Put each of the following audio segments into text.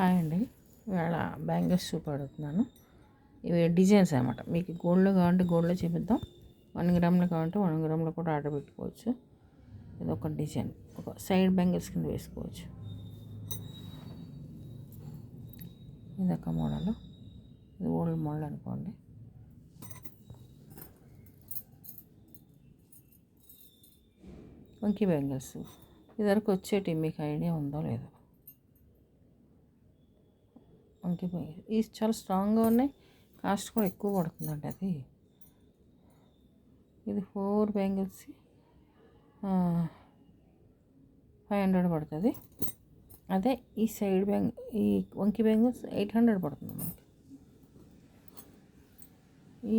Hi అండి. ఇవాళ bangles చూపెడుతున్నాను. ఇవి డిజైన్స్ అనమాట. మీకు గోల్డ్లో కావాలంటే గోల్డ్లో చూపిద్దాం. 1 గ్రామ్లో కావాలంటే 1 గ్రామ్లో కూడా ఆర్డర్ పెట్టుకోవచ్చు. ఇది ఒక డిజైన్, ఒక సైడ్ బ్యాంగిల్స్ కింద వేసుకోవచ్చు. ఇదొక మోడల్, ఇది ఓల్డ్ మోడల్ అనుకోండి. వంకీ బ్యాంగిల్స్ ఇదివరకు వచ్చేటి, మీకు ఐడియా ఉందో లేదో. వంకీ బ్యాంగిల్స్ ఇవి చాలా స్ట్రాంగ్గా ఉన్నాయి, కాస్ట్ కూడా ఎక్కువ పడుతుందండి. అది ఇది 4 బ్యాంగిల్స్ 500 పడుతుంది. అదే ఈ సైడ్ ఈ వంకీ బ్యాంగిల్స్ 800 పడుతుంది మనకి.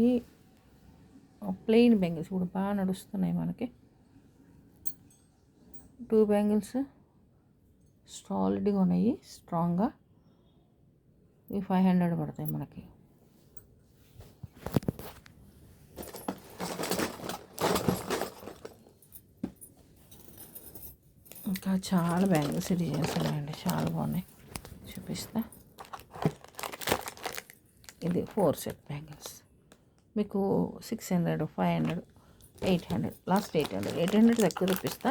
ఈ ప్లెయిన్ బ్యాంగిల్స్ ఇప్పుడు బాగా నడుస్తున్నాయి మనకి. 2 బ్యాంగిల్స్ సాలిడ్గా ఉన్నాయి, స్ట్రాంగ్గా. ఇవి 500 పడతాయి మనకి. ఇంకా చాలా బ్యాంగిల్స్ డిజైన్స్ ఉన్నాయండి, చాలా బాగున్నాయి, చూపిస్తా. ఇది 4 సెట్ బ్యాంగిల్స్ మీకు 600, 500, 800, లాస్ట్ 800 తక్కువ చూపిస్తా.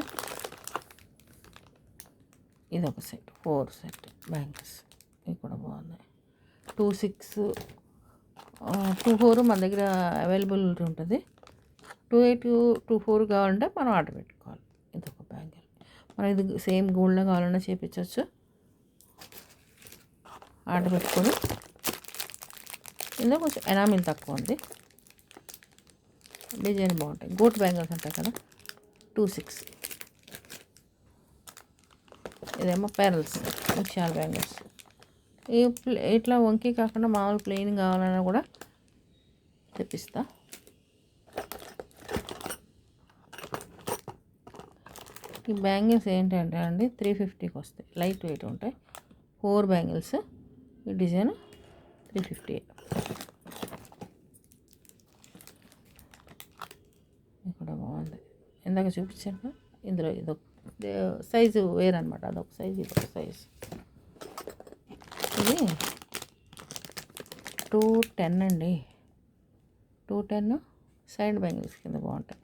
ఇది ఒక సెట్ 4 సెట్ బ్యాంగిల్స్, ఇవి కూడా బాగున్నాయి. 2, 6, 2, 4 మన దగ్గర అవైలబిలిటీ ఉంటుంది. 2, 8, 2, 4 కావాలంటే మనం ఆర్డర్ పెట్టుకోవాలి. ఇది ఒక బ్యాంగిల్. మనం ఇది సేమ్ గోల్డ్లో కావాలన్నా చేయించవచ్చు. ఆర్డర్ పెట్టుకొని ఇందులో కొంచెం ఎనామిల్ తక్కువ ఉంది, డిజైన్ బాగుంటాయి. గోట్ బ్యాంగిల్స్ ఉంటాయి కదా, 2, 6. ఇదేమో పెరల్స్, ముత్యాల బ్యాంగిల్స్. ఇట్లా వంకీ కాకుండా మామూలు ప్లెయిన్ కావాలన్నా కూడా తెప్పిస్తా. ఈ బ్యాంగిల్స్ ఏంటంటే అండి 350కి వస్తాయి, లైట్ వెయిట్ ఉంటాయి. 4 బ్యాంగిల్స్, ఈ డిజైన్ 350. ఇక్కడ బాగుంది, ఇందాక చూపించాను. ఇందులో ఇదొక సైజు వేరనమాట, అదొక సైజు, ఇదొక సైజు. ఇది 210 అండి. 210 సైడ్ బ్యాంగిల్స్ కింద బాగుంటాయి.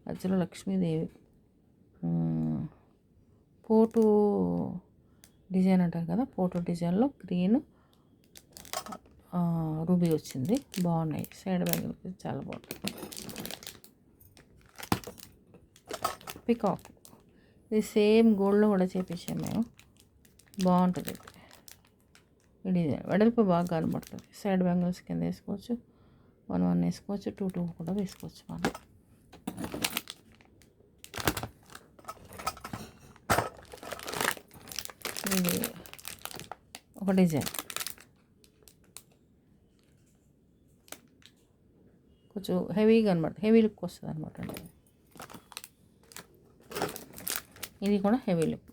మధ్యలో లక్ష్మీదేవి పోటు డిజైన్ అంటారు కదా, పోటు డిజైన్లో గ్రీన్ రూబీ వచ్చింది, బాగున్నాయి. సైడ్ బ్యాంగిల్స్ చాలా బాగుంటాయి. పికాక్, ఇది సేమ్ గోల్డ్లో కూడా చేపించాము మేము, బాగుంటుంది. ఈ డిజైన్ వెడల్పు బాగా కనబడుతుంది. సైడ్ బ్యాంగిల్స్ కింద వేసుకోవచ్చు, 1 వేసుకోవచ్చు, 2 కూడా వేసుకోవచ్చు మనం. ఇది ఒక డిజైన్, కొంచెం హెవీగా అనమాట, హెవీ లుక్ వస్తుంది అనమాట అండి. ఇది కూడా హెవీ లుక్,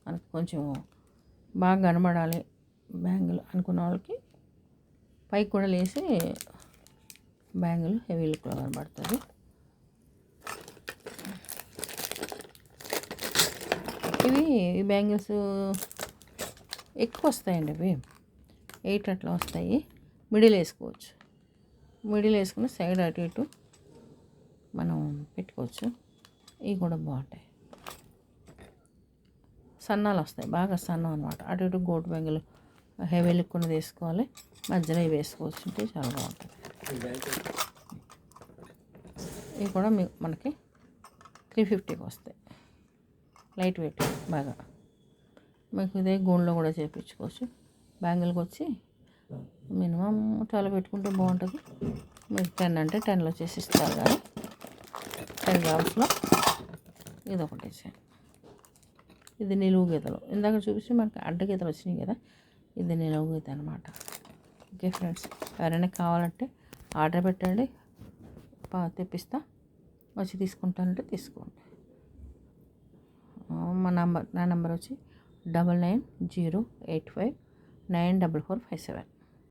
మనకు కొంచెం బాగా కనబడాలి బ్యాంగిల్ అనుకున్న వాళ్ళకి పైకి కూడా లేసి బ్యాంగిల్ హెవీ లుక్లో కనబడుతుంది. ఈ బ్యాంగిల్స్ ఎక్కువ వస్తాయండి, అవి 8 అట్లా వస్తాయి. మిడిల్ వేసుకోవచ్చు, మిడిల్ వేసుకుని సైడ్ అటు ఇటు మనం పెట్టుకోవచ్చు. ఇవి కూడా బాగుంటాయి. సన్నాలు వస్తాయి, బాగా సన్నం అనమాట. అటు ఇటు గోల్డ్ బ్యాంగిల్ హెవీ లుక్ ఉన్నది వేసుకోవాలి, మధ్యలో ఇవి వేసుకోవచ్చు, అంటే చాలా బాగుంటుంది. ఇవి కూడా మనకి 350కి వస్తాయి, లైట్ వెయిట్ బాగా. మీకు ఇదే గోల్డ్లో కూడా చేయించుకోవచ్చు. బ్యాంగిల్కి వచ్చి మినిమం 12 పెట్టుకుంటే బాగుంటుంది. మీరు 10 అంటే 10లో చేసి ఇస్తారు కానీ 10 గ్రామ్స్లో ఇది ఒక డిజైన్. ఇది నిలువు గీతలు, ఇందాక చూపించి మనకి అడ్డ గీతలు వచ్చినాయి కదా, ఇది నిలువు గీత అనమాట. ఓకే ఫ్రెండ్స్, ఎవరైనా కావాలంటే ఆర్డర్ పెట్టండి, తెప్పిస్తా. వచ్చి తీసుకుంటానంటే తీసుకోండి. నా నెంబర్ వచ్చి 9908594457.